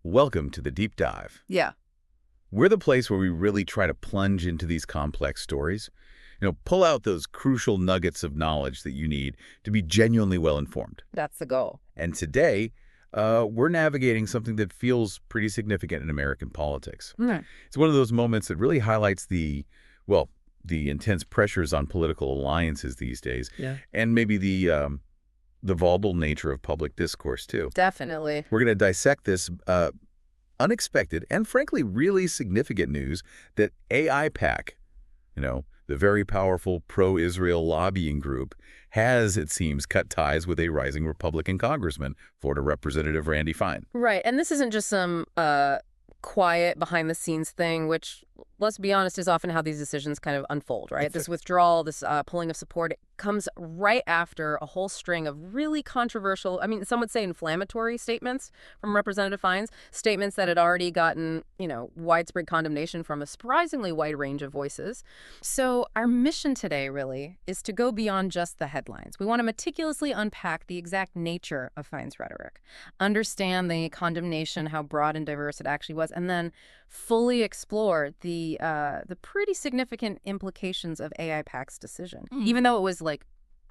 Welcome to the Deep Dive. Yeah. We're the place where we really try to plunge into these complex stories. Pull out those crucial nuggets of knowledge that you need to be genuinely well-informed. That's the goal. And today, we're navigating something that feels pretty significant in American politics. Right. It's one of those moments that really highlights the intense pressures on political alliances these days. Yeah. And maybe the volatile nature of public discourse, too. Definitely. We're going to dissect this unexpected and, frankly, really significant news that AIPAC, the very powerful pro-Israel lobbying group, has, it seems, cut ties with a rising Republican Congressman, Florida Representative Randy Fine. Right. And this isn't just some quiet behind-the-scenes thing, which, let's be honest, is often how these decisions kind of unfold, right? This withdrawal, this pulling of support, it comes right after a whole string of really controversial, some would say inflammatory statements from Representative Fine's, statements that had already gotten, widespread condemnation from a surprisingly wide range of voices. So our mission today, really, is to go beyond just the headlines. We want to meticulously unpack the exact nature of Fine's rhetoric, understand the condemnation, how broad and diverse it actually was, and then fully explore the pretty significant implications of AIPAC's decision, even though it was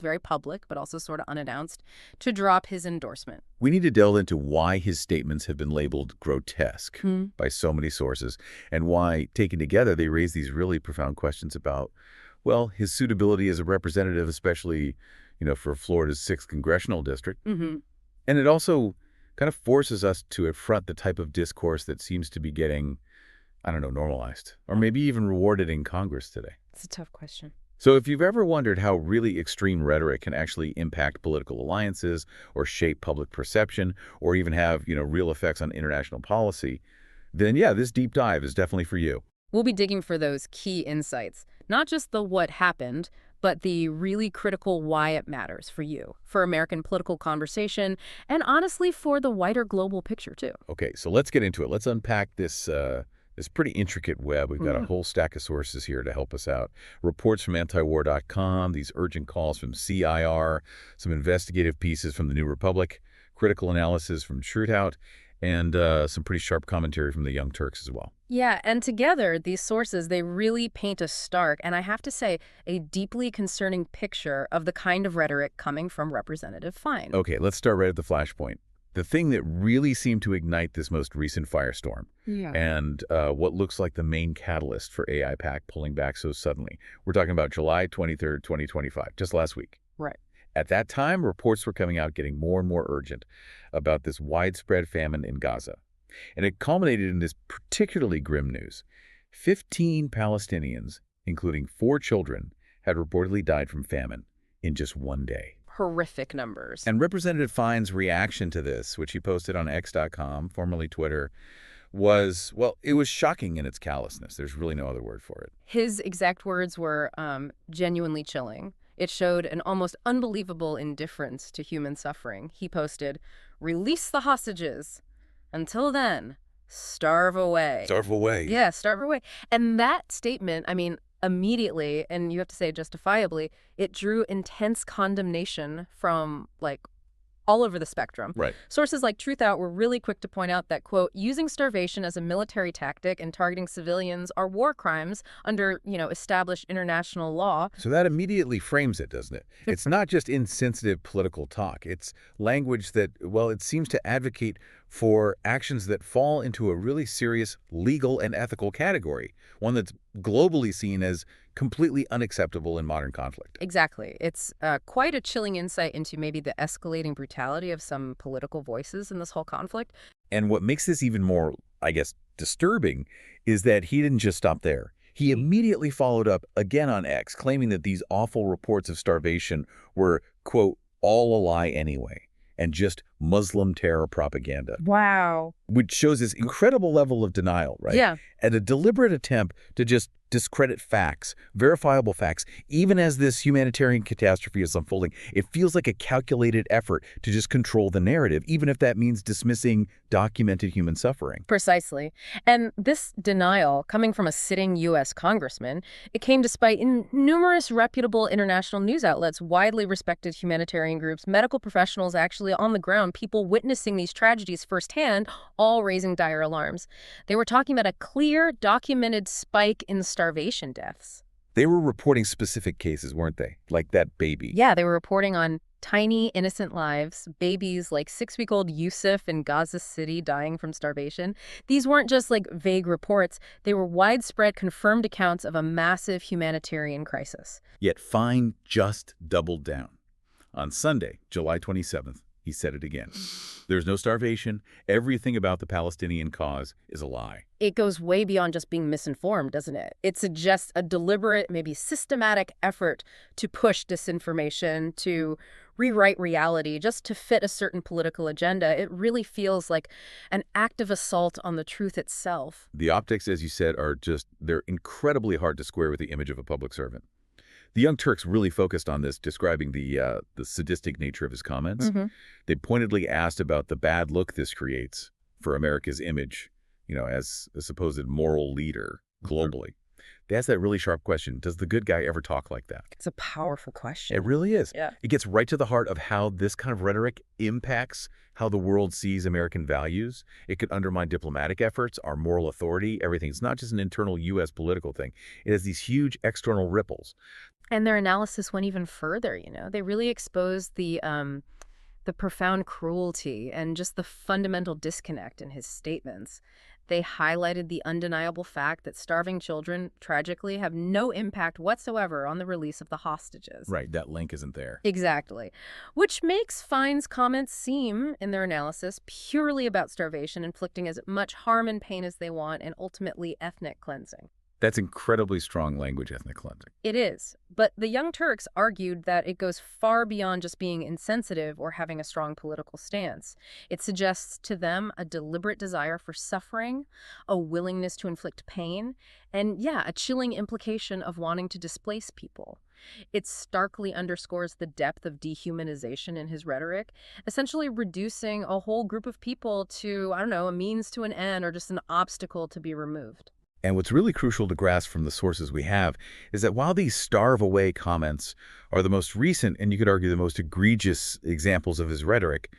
very public, but also sort of unannounced, to drop his endorsement. We need to delve into why his statements have been labeled grotesque by so many sources, and why, taken together, they raise these really profound questions about, his suitability as a representative, especially, for Florida's 6th congressional district. Mm-hmm. And it also kind of forces us to affront the type of discourse that seems to be getting, normalized, or maybe even rewarded in Congress today. It's a tough question. So if you've ever wondered how really extreme rhetoric can actually impact political alliances or shape public perception or even have, real effects on international policy, then this deep dive is definitely for you. We'll be digging for those key insights, not just the what happened, but the really critical why it matters for you, for American political conversation, and honestly for the wider global picture too. Okay, so let's get into it. Let's unpack this pretty intricate web. We've got a whole stack of sources here to help us out. Reports from antiwar.com, these urgent calls from CAIR, some investigative pieces from the New Republic, critical analysis from Shootout, and some pretty sharp commentary from the Young Turks as well. Yeah, and together, these sources, they really paint a stark, and I have to say, a deeply concerning picture of the kind of rhetoric coming from Representative Fine. Okay, let's start right at the flashpoint. The thing that really seemed to ignite this most recent firestorm, and what looks like the main catalyst for AIPAC pulling back so suddenly. We're talking about July 23rd, 2025, just last week. Right. At that time, reports were coming out getting more and more urgent about this widespread famine in Gaza. And it culminated in this particularly grim news. 15 Palestinians, including 4 children, had reportedly died from famine in just one day. Horrific numbers. And Representative Fine's reaction to this, which he posted on X.com, formerly Twitter, was, it was shocking in its callousness. There's really no other word for it. His exact words were genuinely chilling. It showed an almost unbelievable indifference to human suffering. He posted, "Release the hostages. Until then, starve away." Starve away. Yeah, starve away. And that statement, immediately, and you have to say justifiably, it drew intense condemnation from, all over the spectrum. Right. Sources like Truthout were really quick to point out that, quote, using starvation as a military tactic and targeting civilians are war crimes under, established international law. So that immediately frames it, doesn't it? It's not just insensitive political talk. It's language that, it seems to advocate for actions that fall into a really serious legal and ethical category, one that's globally seen as completely unacceptable in modern conflict. Exactly. It's quite a chilling insight into maybe the escalating brutality of some political voices in this whole conflict. And what makes this even more, disturbing is that he didn't just stop there. He immediately followed up again on X, claiming that these awful reports of starvation were, quote, all a lie anyway, and just Muslim terror propaganda. Wow. Which shows this incredible level of denial, right? Yeah. And a deliberate attempt to just discredit facts, verifiable facts, even as this humanitarian catastrophe is unfolding. It feels like a calculated effort to just control the narrative, even if that means dismissing documented human suffering. Precisely. And this denial, coming from a sitting U.S. congressman, it came despite numerous reputable international news outlets, widely respected humanitarian groups, medical professionals actually on the ground ground, people witnessing these tragedies firsthand, all raising dire alarms. They were talking about a clear, documented spike in starvation deaths. They were reporting specific cases, weren't they? Like that baby. Yeah, they were reporting on tiny, innocent lives, babies like 6-week-old Yusuf in Gaza City dying from starvation. These weren't just like vague reports. They were widespread, confirmed accounts of a massive humanitarian crisis. Yet Fine just doubled down. On Sunday, July 27th, he said it again. There's no starvation. Everything about the Palestinian cause is a lie. It goes way beyond just being misinformed, doesn't it? It suggests a deliberate, maybe systematic effort to push disinformation, to rewrite reality, just to fit a certain political agenda. It really feels like an active assault on the truth itself. The optics, as you said, they're incredibly hard to square with the image of a public servant. The Young Turks really focused on this, describing the sadistic nature of his comments. They pointedly asked about the bad look this creates for America's image, as a supposed moral leader globally. They asked that really sharp question, does the good guy ever talk like that? It's a powerful question. It really is. Yeah. It gets right to the heart of how this kind of rhetoric impacts how the world sees American values. It could undermine diplomatic efforts, our moral authority, everything. It's not just an internal U.S. political thing. It has these huge external ripples. And their analysis went even further, They really exposed the profound cruelty and just the fundamental disconnect in his statements. They highlighted the undeniable fact that starving children, tragically, have no impact whatsoever on the release of the hostages. Right, that link isn't there. Exactly. Which makes Fine's comments seem, in their analysis, purely about starvation, inflicting as much harm and pain as they want, and ultimately ethnic cleansing. That's incredibly strong language, ethnic cleansing. It is. But the Young Turks argued that it goes far beyond just being insensitive or having a strong political stance. It suggests to them a deliberate desire for suffering, a willingness to inflict pain, and a chilling implication of wanting to displace people. It starkly underscores the depth of dehumanization in his rhetoric, essentially reducing a whole group of people to, a means to an end or just an obstacle to be removed. And what's really crucial to grasp from the sources we have is that while these starve-away comments are the most recent, and you could argue the most egregious examples of his rhetoric,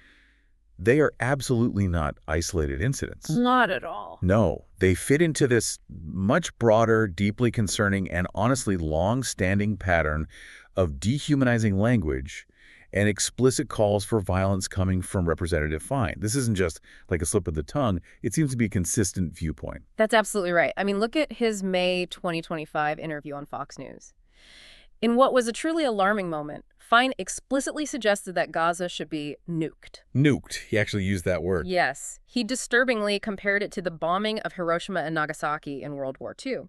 they are absolutely not isolated incidents. Not at all. No, they fit into this much broader, deeply concerning, and honestly long-standing pattern of dehumanizing language and explicit calls for violence coming from Representative Fine. This isn't just like a slip of the tongue. It seems to be a consistent viewpoint. That's absolutely right. Look at his May 2025 interview on Fox News. In what was a truly alarming moment, Fine explicitly suggested that Gaza should be nuked. Nuked. He actually used that word. Yes. He disturbingly compared it to the bombing of Hiroshima and Nagasaki in World War II.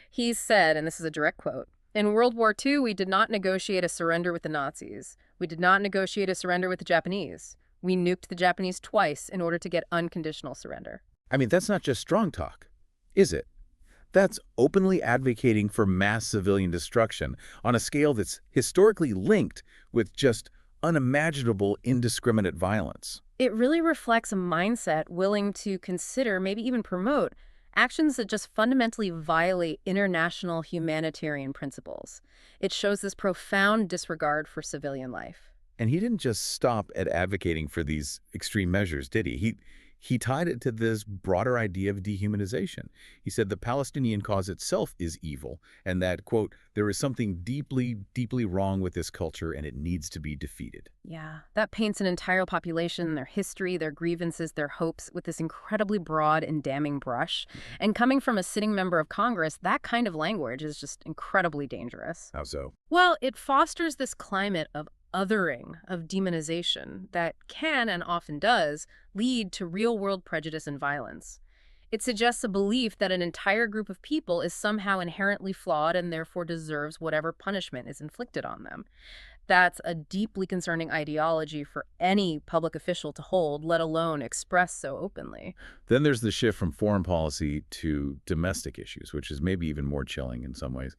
He said, and this is a direct quote, "In World War II, we did not negotiate a surrender with the Nazis. We did not negotiate a surrender with the Japanese. We nuked the Japanese twice in order to get unconditional surrender." That's not just strong talk, is it? That's openly advocating for mass civilian destruction on a scale that's historically linked with just unimaginable, indiscriminate violence. It really reflects a mindset willing to consider, maybe even promote, actions that just fundamentally violate international humanitarian principles. It shows this profound disregard for civilian life. And he didn't just stop at advocating for these extreme measures, did he? He tied it to this broader idea of dehumanization. He said the Palestinian cause itself is evil, and that, quote, "there is something deeply, deeply wrong with this culture, and it needs to be defeated." Yeah, that paints an entire population, their history, their grievances, their hopes, with this incredibly broad and damning brush. And coming from a sitting member of Congress, that kind of language is just incredibly dangerous. How so? Well, it fosters this climate of othering, of demonization, that can, and often does, lead to real-world prejudice and violence. It suggests a belief that an entire group of people is somehow inherently flawed and therefore deserves whatever punishment is inflicted on them. That's a deeply concerning ideology for any public official to hold, let alone express so openly. Then there's the shift from foreign policy to domestic issues, which is maybe even more chilling in some ways.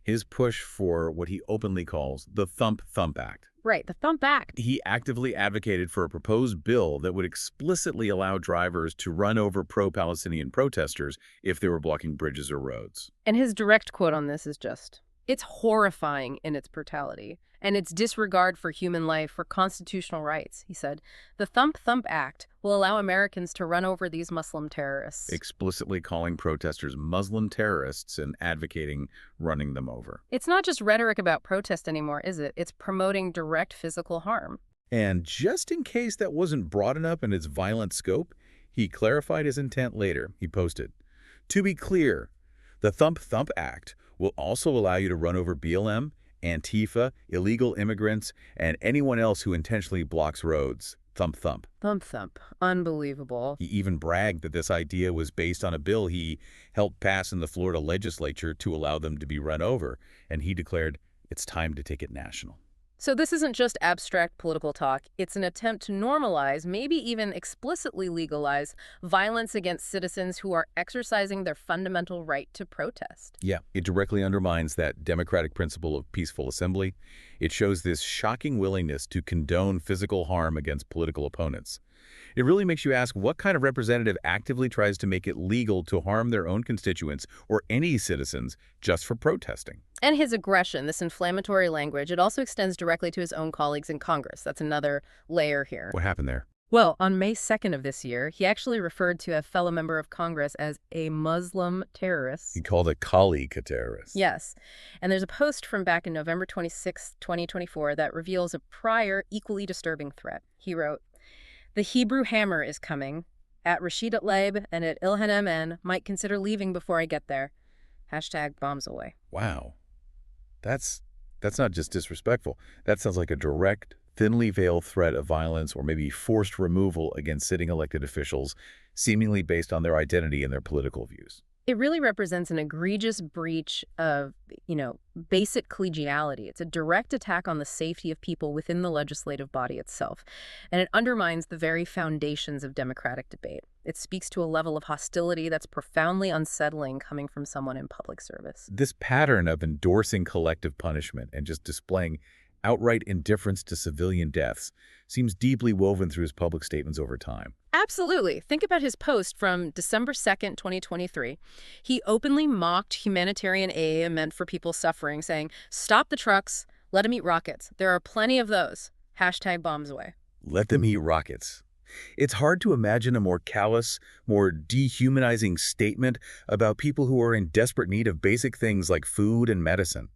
His push for what he openly calls the Thump Act. Right, the Thump Act. He actively advocated for a proposed bill that would explicitly allow drivers to run over pro-Palestinian protesters if they were blocking bridges or roads. And his direct quote on this is just, It's horrifying in its brutality and its disregard for human life, for constitutional rights, he said. The Thump Thump Act will allow Americans to run over these Muslim terrorists. Explicitly calling protesters Muslim terrorists and advocating running them over. It's not just rhetoric about protest anymore, is it? It's promoting direct physical harm. And just in case that wasn't broad enough in its violent scope, he clarified his intent later. He posted, "To be clear, the Thump Thump Act will also allow you to run over BLM, Antifa, illegal immigrants, and anyone else who intentionally blocks roads. Thump Thump." Thump Thump. Unbelievable. He even bragged that this idea was based on a bill he helped pass in the Florida legislature to allow them to be run over, and he declared, "It's time to take it national." So this isn't just abstract political talk. It's an attempt to normalize, maybe even explicitly legalize, violence against citizens who are exercising their fundamental right to protest. Yeah, it directly undermines that democratic principle of peaceful assembly. It shows this shocking willingness to condone physical harm against political opponents. It really makes you ask what kind of representative actively tries to make it legal to harm their own constituents or any citizens just for protesting. And his aggression, this inflammatory language, it also extends directly to his own colleagues in Congress. That's another layer here. What happened there? Well, on May 2nd of this year, he actually referred to a fellow member of Congress as a Muslim terrorist. He called a colleague a terrorist. Yes. And there's a post from back in November 26, 2024 that reveals a prior equally disturbing threat. He wrote, "The Hebrew hammer is coming. At Rashid Tlaib and at Ilhan Aman might consider leaving before I get there. Hashtag bombs away." Wow. That's not just disrespectful. That sounds like a direct, thinly veiled threat of violence or maybe forced removal against sitting elected officials, seemingly based on their identity and their political views. It really represents an egregious breach of, basic collegiality. It's a direct attack on the safety of people within the legislative body itself, and it undermines the very foundations of democratic debate. It speaks to a level of hostility that's profoundly unsettling coming from someone in public service. This pattern of endorsing collective punishment and just displaying outright indifference to civilian deaths seems deeply woven through his public statements over time. Absolutely. Think about his post from December 2nd, 2023. He openly mocked humanitarian aid meant for people suffering, saying, "Stop the trucks, let them eat rockets. There are plenty of those. Hashtag bombs away." Let them eat rockets. It's hard to imagine a more callous, more dehumanizing statement about people who are in desperate need of basic things like food and medicine.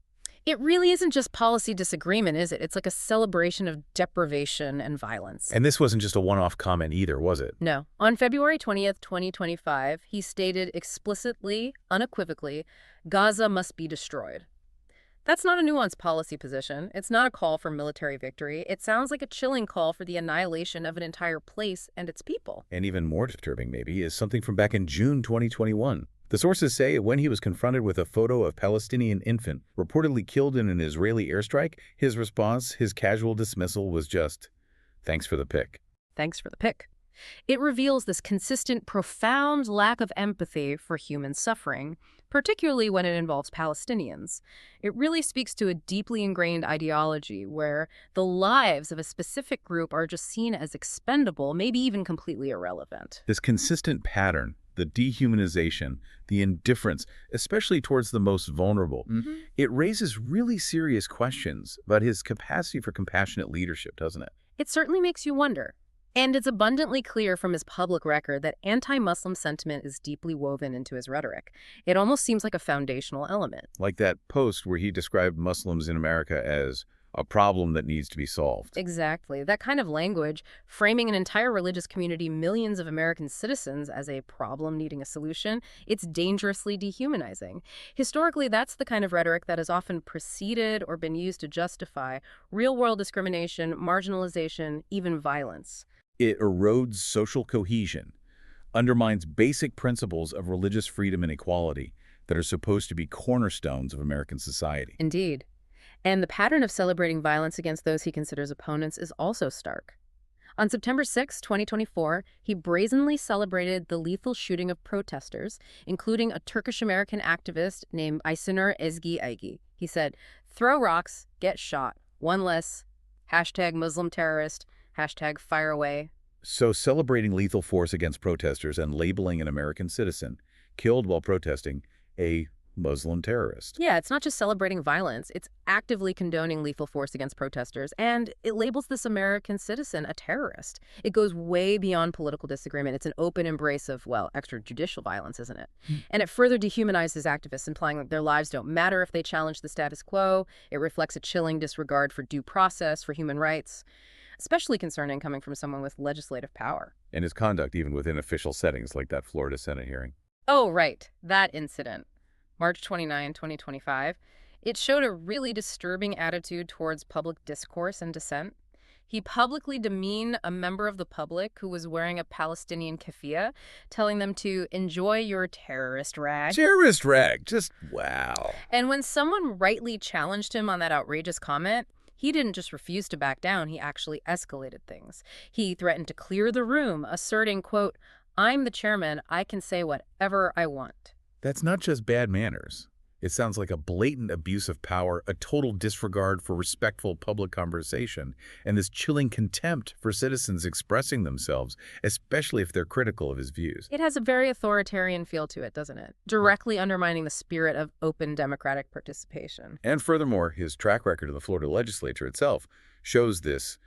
It really isn't just policy disagreement, is it? It's like a celebration of deprivation and violence. And this wasn't just a one-off comment either, was it? No. On February 20th, 2025, he stated explicitly, unequivocally, Gaza must be destroyed. That's not a nuanced policy position. It's not a call for military victory. It sounds like a chilling call for the annihilation of an entire place and its people. And even more disturbing, maybe, is something from back in June 2021. The sources say when he was confronted with a photo of a Palestinian infant reportedly killed in an Israeli airstrike, his response, his casual dismissal, was just, "Thanks for the pic." Thanks for the pic. It reveals this consistent, profound lack of empathy for human suffering, particularly when it involves Palestinians. It really speaks to a deeply ingrained ideology where the lives of a specific group are just seen as expendable, maybe even completely irrelevant. This consistent pattern, the dehumanization, the indifference, especially towards the most vulnerable, it raises really serious questions about his capacity for compassionate leadership, doesn't it? It certainly makes you wonder. And it's abundantly clear from his public record that anti-Muslim sentiment is deeply woven into his rhetoric. It almost seems like a foundational element. Like that post where he described Muslims in America as a problem that needs to be solved. Exactly. That kind of language, framing an entire religious community, millions of American citizens, as a problem needing a solution, it's dangerously dehumanizing. Historically, that's the kind of rhetoric that has often preceded or been used to justify real-world discrimination, marginalization, even violence. It erodes social cohesion, undermines basic principles of religious freedom and equality that are supposed to be cornerstones of American society. Indeed. And the pattern of celebrating violence against those he considers opponents is also stark. On September 6, 2024, he brazenly celebrated the lethal shooting of protesters, including a Turkish-American activist named Aysenur Ezgi Aygi. He said, "Throw rocks, get shot. One less. Hashtag Muslim terrorist. Hashtag fire away." So celebrating lethal force against protesters and labeling an American citizen killed while protesting a Muslim terrorist. Yeah, it's not just celebrating violence. It's actively condoning lethal force against protesters, and it labels this American citizen a terrorist. It goes way beyond political disagreement. It's an open embrace of, well, extrajudicial violence, isn't it? And it further dehumanizes activists, implying that their lives don't matter if they challenge the status quo. It reflects a chilling disregard for due process, for human rights, especially concerning coming from someone with legislative power. And his conduct even within official settings like that Florida Senate hearing. Oh, right. That incident. March 29, 2025. It showed a really disturbing attitude towards public discourse and dissent. He publicly demeaned a member of the public who was wearing a Palestinian keffiyeh, telling them to enjoy your terrorist rag. Terrorist rag. Just wow. And when someone rightly challenged him on that outrageous comment, he didn't just refuse to back down, he actually escalated things. He threatened to clear the room, asserting, quote, "I'm the chairman, I can say whatever I want." That's not just bad manners. It sounds like a blatant abuse of power, a total disregard for respectful public conversation, and this chilling contempt for citizens expressing themselves, especially if they're critical of his views. It has a very authoritarian feel to it, doesn't it? Directly undermining the spirit of open democratic participation. And furthermore, his track record in the Florida legislature itself shows this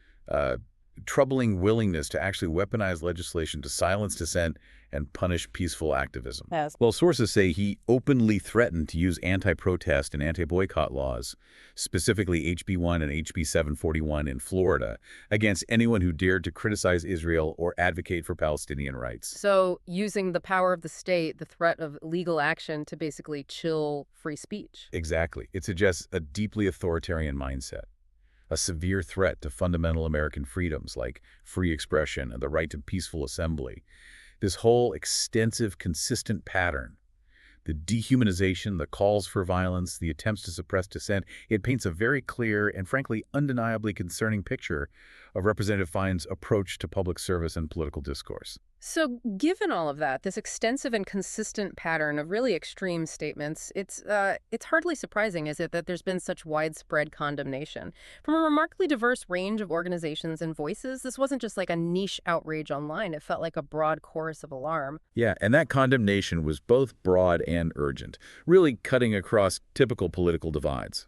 troubling willingness to actually weaponize legislation to silence dissent and punish peaceful activism. Yes. Well, sources say he openly threatened to use anti-protest and anti-boycott laws, specifically HB 1 and HB 741 in Florida, against anyone who dared to criticize Israel or advocate for Palestinian rights. So using the power of the state, the threat of legal action to basically chill free speech. Exactly. It suggests a deeply authoritarian mindset, a severe threat to fundamental American freedoms like free expression and the right to peaceful assembly. This whole extensive, consistent pattern, the dehumanization, the calls for violence, the attempts to suppress dissent, it paints a very clear and frankly undeniably concerning picture of Representative Fine's approach to public service and political discourse. So given all of that, this extensive and consistent pattern of really extreme statements, it's hardly surprising, is it, that there's been such widespread condemnation from a remarkably diverse range of organizations and voices. This wasn't just like a niche outrage online. It felt like a broad chorus of alarm. Yeah, and that condemnation was both broad and urgent, really cutting across typical political divides.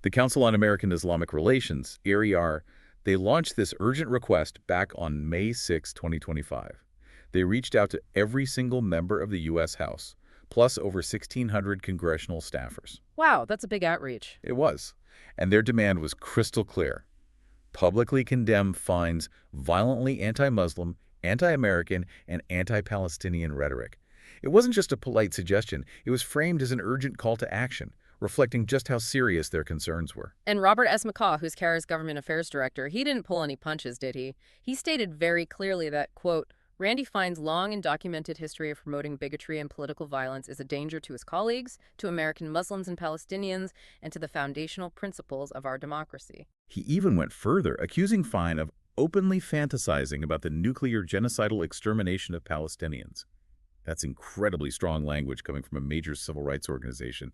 The Council on American Islamic Relations, AIPAC, they launched this urgent request back on May 6, 2025. They reached out to every single member of the U.S. House, plus over 1,600 congressional staffers. Wow, that's a big outreach. It was. And their demand was crystal clear. Publicly condemn Fine's violently anti-Muslim, anti-American, and anti-Palestinian rhetoric. It wasn't just a polite suggestion. It was framed as an urgent call to action, reflecting just how serious their concerns were. And Robert S. McCaw, who's CAIR's government affairs director, he didn't pull any punches, did he? He stated very clearly that, quote, Randy Fine's long and documented history of promoting bigotry and political violence is a danger to his colleagues, to American Muslims and Palestinians, and to the foundational principles of our democracy. He even went further, accusing Fine of openly fantasizing about the nuclear genocidal extermination of Palestinians. That's incredibly strong language coming from a major civil rights organization.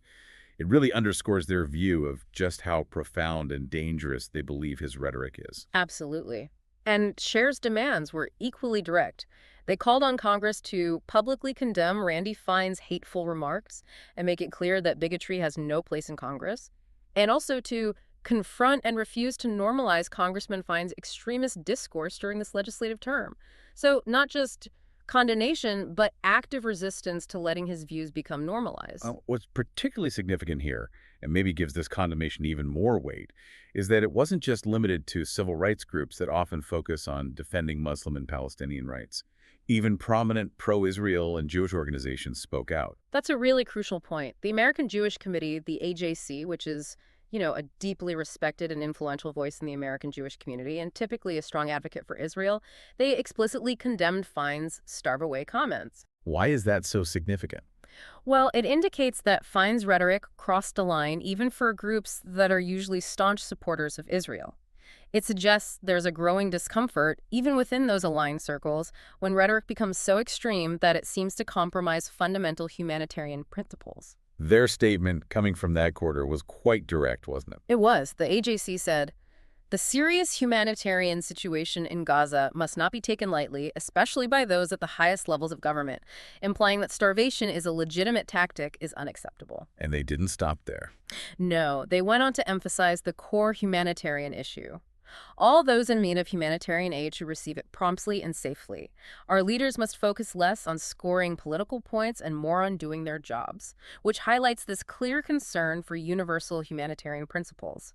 It really underscores their view of just how profound and dangerous they believe his rhetoric is. Absolutely. And CAIR's demands were equally direct. They called on Congress to publicly condemn Randy Fine's hateful remarks and make it clear that bigotry has no place in Congress, and also to confront and refuse to normalize Congressman Fine's extremist discourse during this legislative term. So not just condemnation, but active resistance to letting his views become normalized. What's particularly significant here, and maybe gives this condemnation even more weight, is that it wasn't just limited to civil rights groups that often focus on defending Muslim and Palestinian rights. Even prominent pro-Israel and Jewish organizations spoke out. That's a really crucial point. The American Jewish Committee, the AJC, which is, a deeply respected and influential voice in the American Jewish community and typically a strong advocate for Israel, they explicitly condemned Fine's starve-away comments. Why is that so significant? Well, it indicates that Fine's rhetoric crossed a line even for groups that are usually staunch supporters of Israel. It suggests there's a growing discomfort, even within those aligned circles, when rhetoric becomes so extreme that it seems to compromise fundamental humanitarian principles. Their statement coming from that quarter was quite direct, wasn't it? It was. The AJC said, The serious humanitarian situation in Gaza must not be taken lightly, especially by those at the highest levels of government. Implying that starvation is a legitimate tactic is unacceptable. And they didn't stop there. No, they went on to emphasize the core humanitarian issue. All those in need of humanitarian aid should receive it promptly and safely. Our leaders must focus less on scoring political points and more on doing their jobs, which highlights this clear concern for universal humanitarian principles.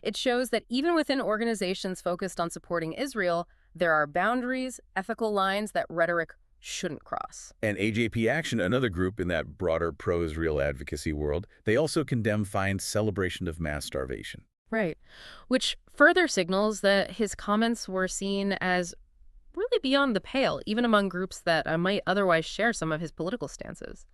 It shows that even within organizations focused on supporting Israel, there are boundaries, ethical lines that rhetoric shouldn't cross. And AJP Action, another group in that broader pro-Israel advocacy world, they also condemn Fine's celebration of mass starvation. Right. Which further signals that his comments were seen as really beyond the pale, even among groups that might otherwise share some of his political stances.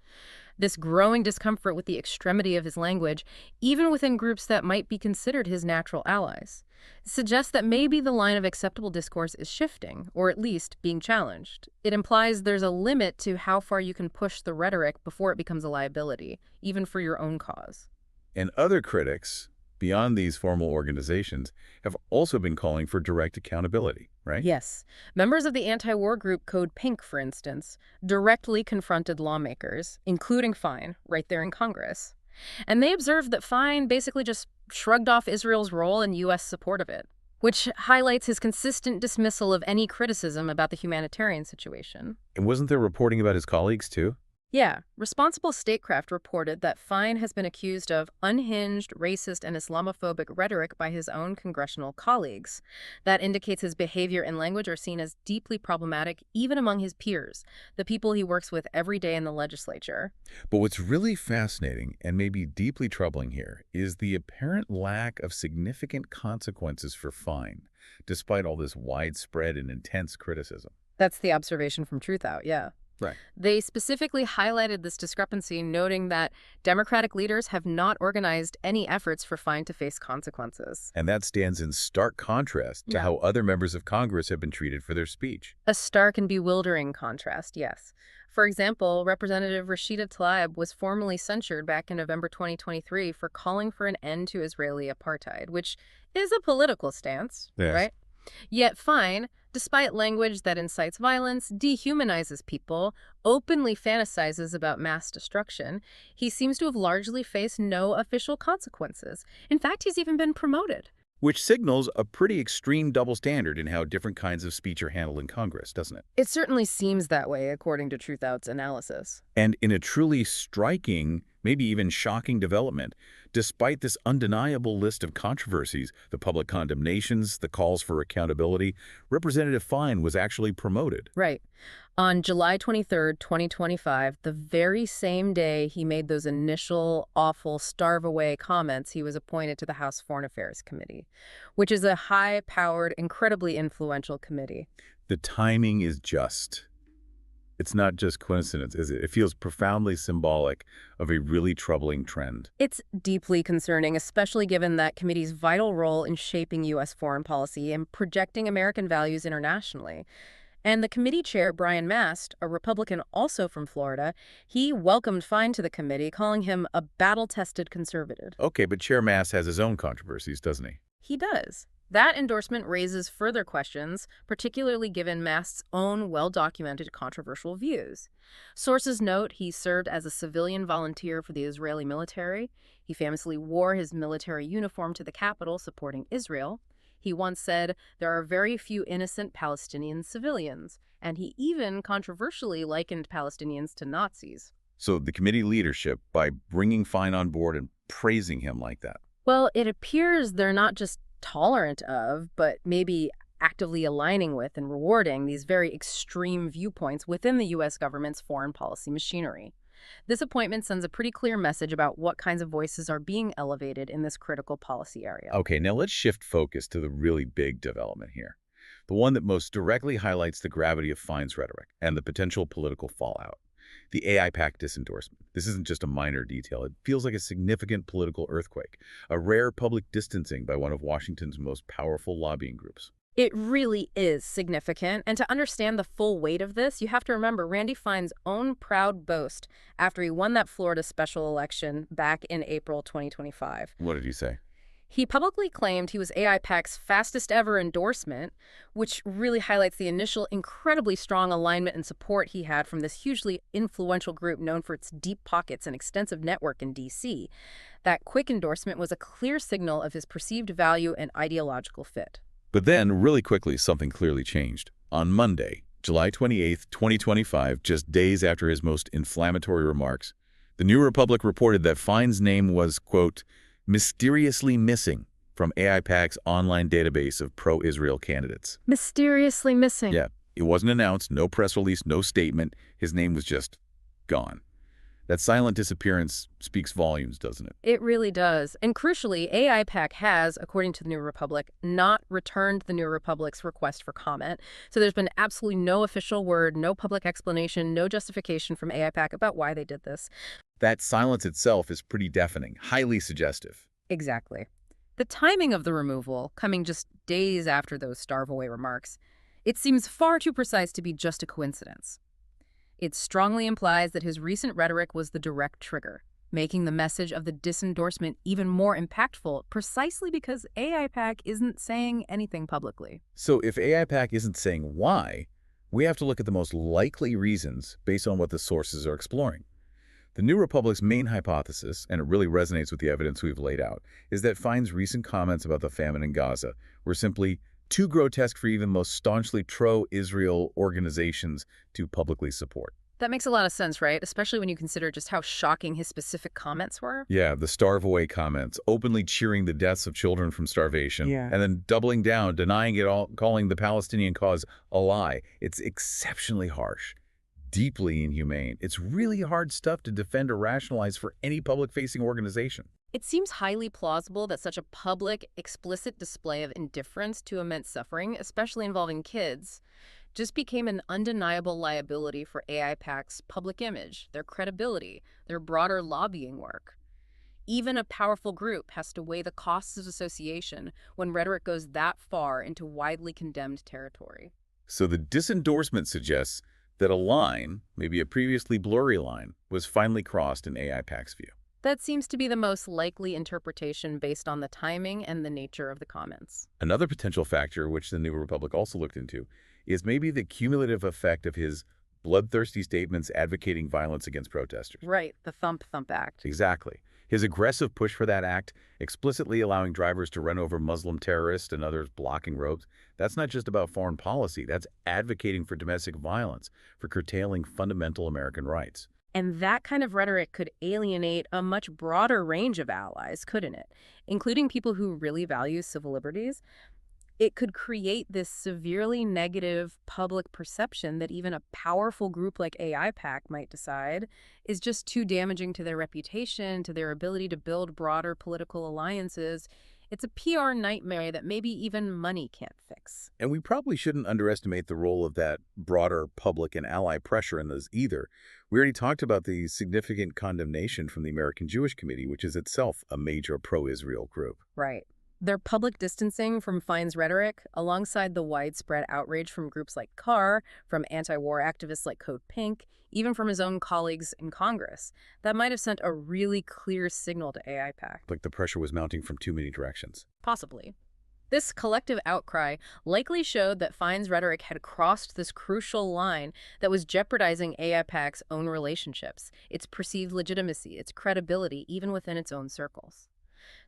This growing discomfort with the extremity of his language, even within groups that might be considered his natural allies, suggests that maybe the line of acceptable discourse is shifting, or at least being challenged. It implies there's a limit to how far you can push the rhetoric before it becomes a liability, even for your own cause. And other critics, beyond these formal organizations, have also been calling for direct accountability, right? Yes. Members of the anti-war group Code Pink, for instance, directly confronted lawmakers, including Fine, right there in Congress. And they observed that Fine basically just shrugged off Israel's role in U.S. support of it, which highlights his consistent dismissal of any criticism about the humanitarian situation. And wasn't there reporting about his colleagues, too? Yeah, Responsible Statecraft reported that Fine has been accused of unhinged, racist, and Islamophobic rhetoric by his own congressional colleagues. That indicates his behavior and language are seen as deeply problematic even among his peers, the people he works with every day in the legislature. But what's really fascinating and maybe deeply troubling here is the apparent lack of significant consequences for Fine, despite all this widespread and intense criticism. That's the observation from Truth Out, yeah. Right. They specifically highlighted this discrepancy, noting that Democratic leaders have not organized any efforts for Fine to face consequences. And that stands in stark contrast to how other members of Congress have been treated for their speech. A stark and bewildering contrast, yes. For example, Representative Rashida Tlaib was formally censured back in November 2023 for calling for an end to Israeli apartheid, which is a political stance, right? Yet Fine, despite language that incites violence, dehumanizes people, openly fantasizes about mass destruction, he seems to have largely faced no official consequences. In fact, he's even been promoted. Which signals a pretty extreme double standard in how different kinds of speech are handled in Congress, doesn't it? It certainly seems that way, according to Truth Out's analysis. And in a truly striking, maybe even shocking development, despite this undeniable list of controversies, the public condemnations, the calls for accountability, Representative Fine was actually promoted. Right. On July 23rd, 2025, the very same day he made those initial awful starve-away comments, he was appointed to the House Foreign Affairs Committee, which is a high-powered, incredibly influential committee. The timing is just. It's not just coincidence, is it? It feels profoundly symbolic of a really troubling trend. It's deeply concerning, especially given that committee's vital role in shaping U.S. foreign policy and projecting American values internationally. And the committee chair, Brian Mast, a Republican also from Florida, he welcomed Fine to the committee, calling him a battle-tested conservative. Okay, but Chair Mast has his own controversies, doesn't he? He does. That endorsement raises further questions, particularly given Mast's own well-documented controversial views. Sources note he served as a civilian volunteer for the Israeli military. He famously wore his military uniform to the Capitol supporting Israel. He once said, there are very few innocent Palestinian civilians, and he even controversially likened Palestinians to Nazis. So the committee leadership, by bringing Fine on board and praising him like that. Well, it appears they're not just tolerant of, but maybe actively aligning with and rewarding these very extreme viewpoints within the U.S. government's foreign policy machinery. This appointment sends a pretty clear message about what kinds of voices are being elevated in this critical policy area. Okay, now let's shift focus to the really big development here. The one that most directly highlights the gravity of Fine's rhetoric and the potential political fallout. The AIPAC disendorsement. This isn't just a minor detail. It feels like a significant political earthquake, a rare public distancing by one of Washington's most powerful lobbying groups. It really is significant, and to understand the full weight of this, you have to remember Randy Fine's own proud boast after he won that Florida special election back in April 2025. What did he say? He publicly claimed he was AIPAC's fastest ever endorsement, which really highlights the initial incredibly strong alignment and support he had from this hugely influential group known for its deep pockets and extensive network in D.C. That quick endorsement was a clear signal of his perceived value and ideological fit. But then, really quickly, something clearly changed. On Monday, July 28, 2025, just days after his most inflammatory remarks, the New Republic reported that Fine's name was, quote, mysteriously missing from AIPAC's online database of pro-Israel candidates. Mysteriously missing? Yeah, it wasn't announced, no press release, no statement. His name was just gone. That silent disappearance speaks volumes, doesn't it? It really does. And crucially, AIPAC has, according to the New Republic, not returned the New Republic's request for comment. So there's been absolutely no official word, no public explanation, no justification from AIPAC about why they did this. That silence itself is pretty deafening, highly suggestive. Exactly. The timing of the removal, coming just days after those starve-away remarks, it seems far too precise to be just a coincidence. It strongly implies that his recent rhetoric was the direct trigger, making the message of the disendorsement even more impactful precisely because AIPAC isn't saying anything publicly. So if AIPAC isn't saying why, we have to look at the most likely reasons based on what the sources are exploring. The New Republic's main hypothesis, and it really resonates with the evidence we've laid out, is that Fine's recent comments about the famine in Gaza were simply too grotesque for even most staunchly pro-Israel organizations to publicly support. That makes a lot of sense, right? Especially when you consider just how shocking his specific comments were. Yeah, the starve-away comments, openly cheering the deaths of children from starvation, and then doubling down, denying it all, calling the Palestinian cause a lie. It's exceptionally harsh, deeply inhumane. It's really hard stuff to defend or rationalize for any public-facing organization. It seems highly plausible that such a public, explicit display of indifference to immense suffering, especially involving kids, just became an undeniable liability for AIPAC's public image, their credibility, their broader lobbying work. Even a powerful group has to weigh the costs of association when rhetoric goes that far into widely condemned territory. So the disendorsement suggests that a line, maybe a previously blurry line, was finally crossed in AIPAC's view. That seems to be the most likely interpretation based on the timing and the nature of the comments. Another potential factor, which the New Republic also looked into, is maybe the cumulative effect of his bloodthirsty statements advocating violence against protesters. Right, the Thump Thump Act. Exactly. His aggressive push for that act, explicitly allowing drivers to run over Muslim terrorists and others blocking roads, that's not just about foreign policy. That's advocating for domestic violence, for curtailing fundamental American rights. And that kind of rhetoric could alienate a much broader range of allies, couldn't it? Including people who really value civil liberties. It could create this severely negative public perception that even a powerful group like AIPAC might decide is just too damaging to their reputation, to their ability to build broader political alliances. It's a PR nightmare that maybe even money can't fix. And we probably shouldn't underestimate the role of that broader public and ally pressure in this either. We already talked about the significant condemnation from the American Jewish Committee, which is itself a major pro-Israel group. Right. Their public distancing from Fine's rhetoric, alongside the widespread outrage from groups like CAIR, from anti-war activists like Code Pink, even from his own colleagues in Congress, that might have sent a really clear signal to AIPAC. Like the pressure was mounting from too many directions. Possibly. This collective outcry likely showed that Fine's rhetoric had crossed this crucial line that was jeopardizing AIPAC's own relationships, its perceived legitimacy, its credibility, even within its own circles.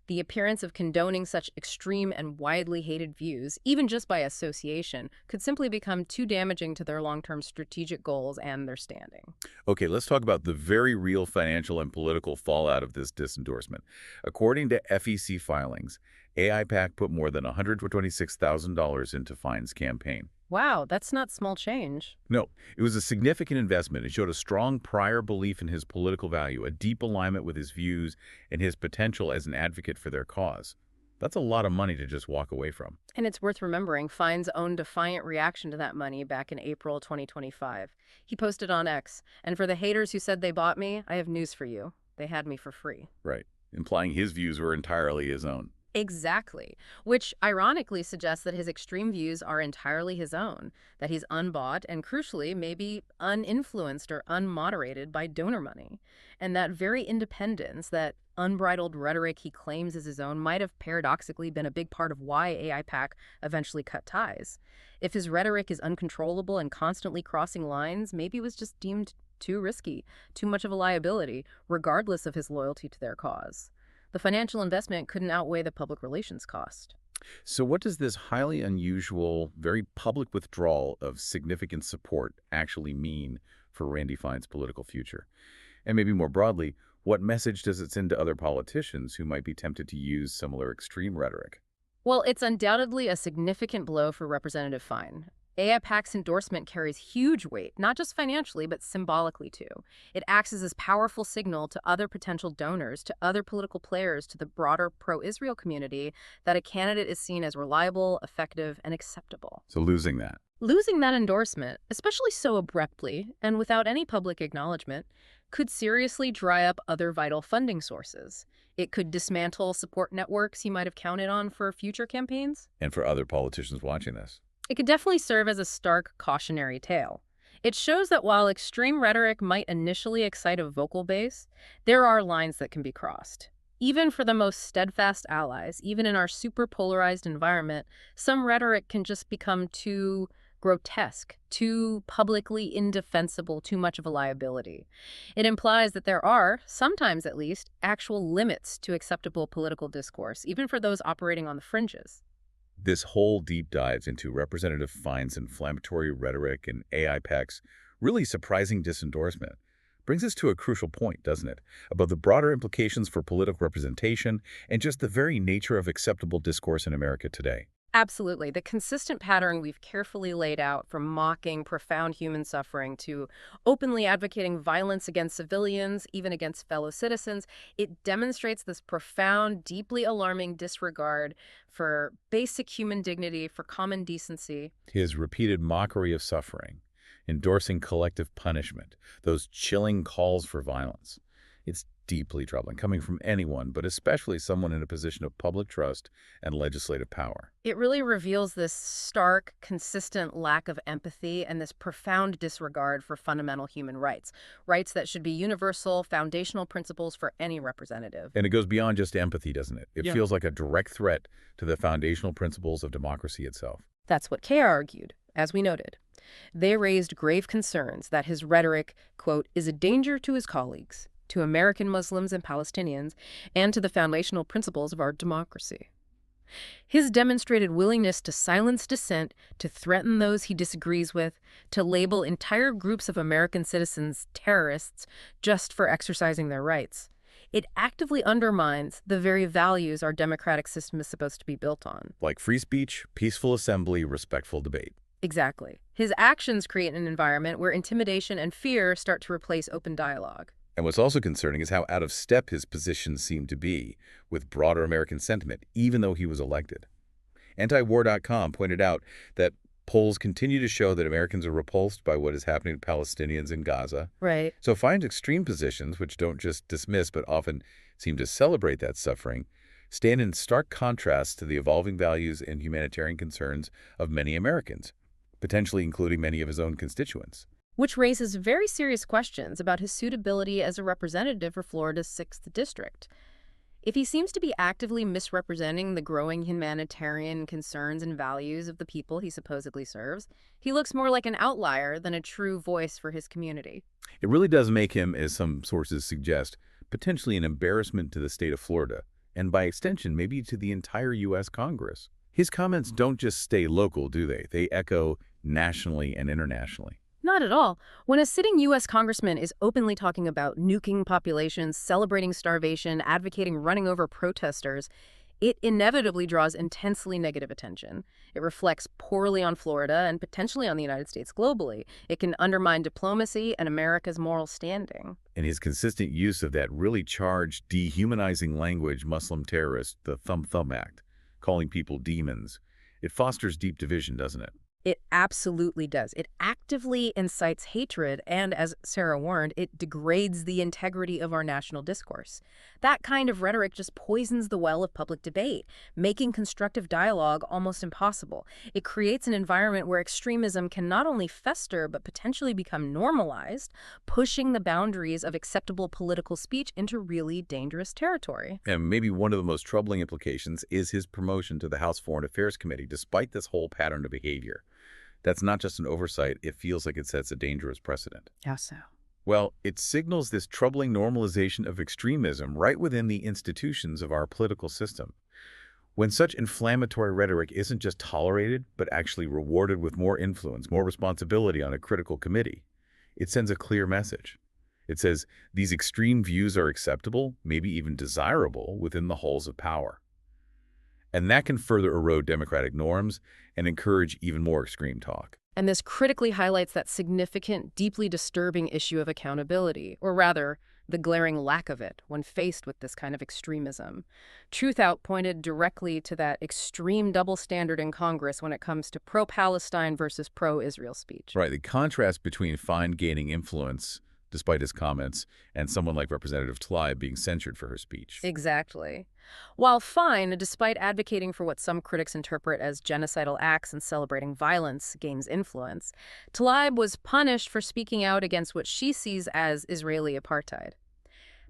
The appearance of condoning such extreme and widely hated views, even just by association, could simply become too damaging to their long-term strategic goals and their standing. Okay, let's talk about the very real financial and political fallout of this disendorsement. According to FEC filings, AIPAC put more than $126,000 into Fine's campaign. Wow, that's not small change. No, it was a significant investment. It showed a strong prior belief in his political value, a deep alignment with his views, and his potential as an advocate for their cause. That's a lot of money to just walk away from. And it's worth remembering Fine's own defiant reaction to that money back in April 2025. He posted on X, "And for the haters who said they bought me, I have news for you. They had me for free." Right, implying his views were entirely his own. Exactly, which ironically suggests that his extreme views are entirely his own, that he's unbought and, crucially, maybe uninfluenced or unmoderated by donor money. And that very independence, that unbridled rhetoric he claims is his own, might have paradoxically been a big part of why AIPAC eventually cut ties. If his rhetoric is uncontrollable and constantly crossing lines, maybe it was just deemed too risky, too much of a liability, regardless of his loyalty to their cause. The financial investment couldn't outweigh the public relations cost. So what does this highly unusual, very public withdrawal of significant support actually mean for Randy Fine's political future? And maybe more broadly, what message does it send to other politicians who might be tempted to use similar extreme rhetoric? Well, it's undoubtedly a significant blow for Representative Fine. AIPAC's endorsement carries huge weight, not just financially, but symbolically too. It acts as a powerful signal to other potential donors, to other political players, to the broader pro-Israel community that a candidate is seen as reliable, effective, and acceptable. So losing that. Losing that endorsement, especially so abruptly and without any public acknowledgement, could seriously dry up other vital funding sources. It could dismantle support networks he might have counted on for future campaigns. And for other politicians watching this. It could definitely serve as a stark cautionary tale. It shows that while extreme rhetoric might initially excite a vocal base, there are lines that can be crossed. Even for the most steadfast allies, even in our super polarized environment, some rhetoric can just become too grotesque, too publicly indefensible, too much of a liability. It implies that there are, sometimes at least, actual limits to acceptable political discourse, even for those operating on the fringes. This whole deep dive into Representative Fine's inflammatory rhetoric and AIPAC's really surprising disendorsement brings us to a crucial point, doesn't it? About the broader implications for political representation and just the very nature of acceptable discourse in America today. Absolutely. The consistent pattern we've carefully laid out, from mocking profound human suffering to openly advocating violence against civilians, even against fellow citizens, it demonstrates this profound, deeply alarming disregard for basic human dignity, for common decency. His repeated mockery of suffering, endorsing collective punishment, those chilling calls for violence. It's deeply troubling, coming from anyone, but especially someone in a position of public trust and legislative power. It really reveals this stark, consistent lack of empathy and this profound disregard for fundamental human rights, rights that should be universal, foundational principles for any representative. And it goes beyond just empathy, doesn't it? It Yeah. feels like a direct threat to the foundational principles of democracy itself. That's what CAIR argued, as we noted. They raised grave concerns that his rhetoric, quote, is a danger to his colleagues, to American Muslims and Palestinians, and to the foundational principles of our democracy. His demonstrated willingness to silence dissent, to threaten those he disagrees with, to label entire groups of American citizens terrorists just for exercising their rights. It actively undermines the very values our democratic system is supposed to be built on. Like free speech, peaceful assembly, respectful debate. Exactly. His actions create an environment where intimidation and fear start to replace open dialogue. And what's also concerning is how out of step his positions seem to be with broader American sentiment, even though he was elected. Anti-War.com pointed out that polls continue to show that Americans are repulsed by what is happening to Palestinians in Gaza. Right. So Fine's extreme positions, which don't just dismiss but often seem to celebrate that suffering, stand in stark contrast to the evolving values and humanitarian concerns of many Americans, potentially including many of his own constituents. Which raises very serious questions about his suitability as a representative for Florida's 6th District. If he seems to be actively misrepresenting the growing humanitarian concerns and values of the people he supposedly serves, he looks more like an outlier than a true voice for his community. It really does make him, as some sources suggest, potentially an embarrassment to the state of Florida, and by extension, maybe to the entire U.S. Congress. His comments don't just stay local, do they? They echo nationally and internationally. Not at all. When a sitting U.S. congressman is openly talking about nuking populations, celebrating starvation, advocating running over protesters, it inevitably draws intensely negative attention. It reflects poorly on Florida and potentially on the United States globally. It can undermine diplomacy and America's moral standing. And his consistent use of that really charged, dehumanizing language Muslim terrorists, the Thumb Act, calling people demons, it fosters deep division, doesn't it? It absolutely does. It actively incites hatred, and as Sarah warned, it degrades the integrity of our national discourse. That kind of rhetoric just poisons the well of public debate, making constructive dialogue almost impossible. It creates an environment where extremism can not only fester, but potentially become normalized, pushing the boundaries of acceptable political speech into really dangerous territory. And maybe one of the most troubling implications is his promotion to the House Foreign Affairs Committee, despite this whole pattern of behavior. That's not just an oversight, it feels like it sets a dangerous precedent. How so? Well, it signals this troubling normalization of extremism right within the institutions of our political system. When such inflammatory rhetoric isn't just tolerated, but actually rewarded with more influence, more responsibility on a critical committee, it sends a clear message. It says these extreme views are acceptable, maybe even desirable, within the halls of power. And that can further erode democratic norms and encourage even more extreme talk. And this critically highlights that significant, deeply disturbing issue of accountability, or rather, the glaring lack of it when faced with this kind of extremism. Truth Out pointed directly to that extreme double standard in Congress when it comes to pro-Palestine versus pro-Israel speech. Right, the contrast between Fine gaining influence, despite his comments, and someone like Representative Tlaib being censured for her speech. Exactly. While Fine, despite advocating for what some critics interpret as genocidal acts and celebrating violence, gains influence, Tlaib was punished for speaking out against what she sees as Israeli apartheid.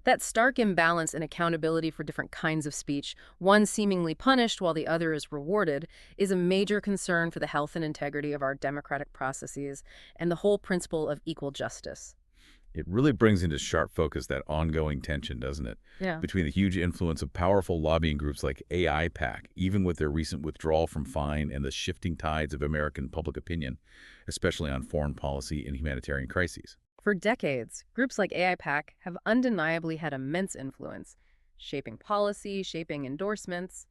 That stark imbalance in accountability for different kinds of speech, one seemingly punished while the other is rewarded, is a major concern for the health and integrity of our democratic processes and the whole principle of equal justice. It really brings into sharp focus that ongoing tension, doesn't it? Yeah. Between the huge influence of powerful lobbying groups like AIPAC, even with their recent withdrawal from Fine, and the shifting tides of American public opinion, especially on foreign policy and humanitarian crises. For decades, groups like AIPAC have undeniably had immense influence, shaping policy, shaping endorsements.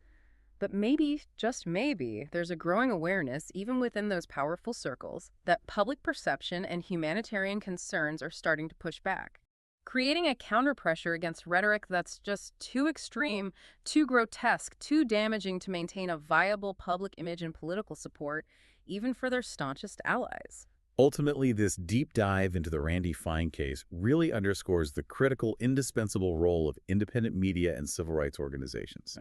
But maybe, just maybe, there's a growing awareness, even within those powerful circles, that public perception and humanitarian concerns are starting to push back, creating a counterpressure against rhetoric that's just too extreme, too grotesque, too damaging to maintain a viable public image and political support, even for their staunchest allies. Ultimately, this deep dive into the Randy Fine case really underscores the critical, indispensable role of independent media and civil rights organizations.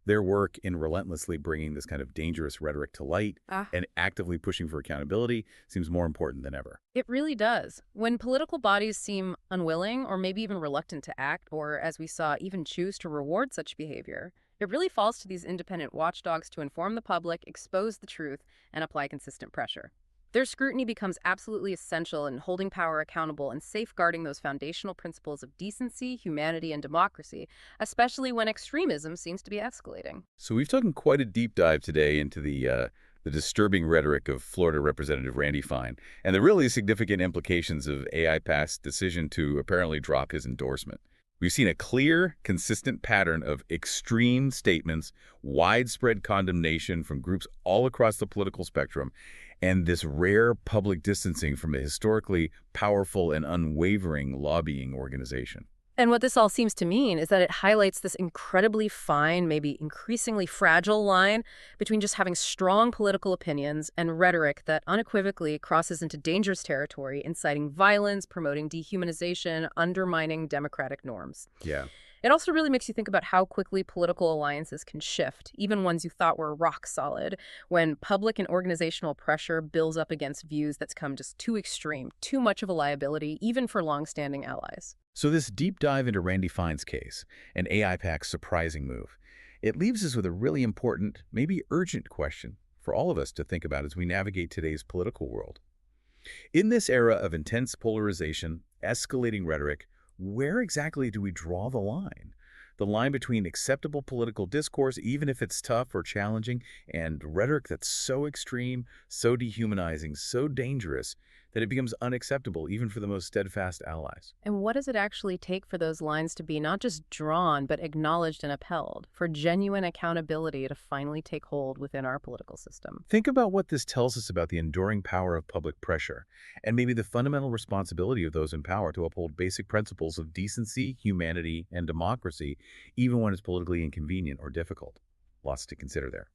Their work in relentlessly bringing this kind of dangerous rhetoric to light and actively pushing for accountability seems more important than ever. It really does. When political bodies seem unwilling or maybe even reluctant to act, or as we saw, even choose to reward such behavior, it really falls to these independent watchdogs to inform the public, expose the truth, and apply consistent pressure. Their scrutiny becomes absolutely essential in holding power accountable and safeguarding those foundational principles of decency, humanity, and democracy, especially when extremism seems to be escalating. So we've taken quite a deep dive today into the disturbing rhetoric of Florida Representative Randy Fine and the really significant implications of AIPAC's decision to apparently drop his endorsement. We've seen a clear, consistent pattern of extreme statements, widespread condemnation from groups all across the political spectrum, and this rare public distancing from a historically powerful and unwavering lobbying organization. And what this all seems to mean is that it highlights this incredibly fine, maybe increasingly fragile line between just having strong political opinions and rhetoric that unequivocally crosses into dangerous territory, inciting violence, promoting dehumanization, undermining democratic norms. Yeah. It also really makes you think about how quickly political alliances can shift, even ones you thought were rock solid, when public and organizational pressure builds up against views that's come just too extreme, too much of a liability, even for longstanding allies. So this deep dive into Randy Fine's case and AIPAC's surprising move, it leaves us with a really important, maybe urgent question for all of us to think about as we navigate today's political world. In this era of intense polarization, escalating rhetoric, where exactly do we draw the line? The line between acceptable political discourse, even if it's tough or challenging, and rhetoric that's so extreme, so dehumanizing, so dangerous, that it becomes unacceptable even for the most steadfast allies. And what does it actually take for those lines to be not just drawn, but acknowledged and upheld, for genuine accountability to finally take hold within our political system? Think about what this tells us about the enduring power of public pressure, and maybe the fundamental responsibility of those in power to uphold basic principles of decency, humanity, and democracy, even when it's politically inconvenient or difficult. Lots to consider there.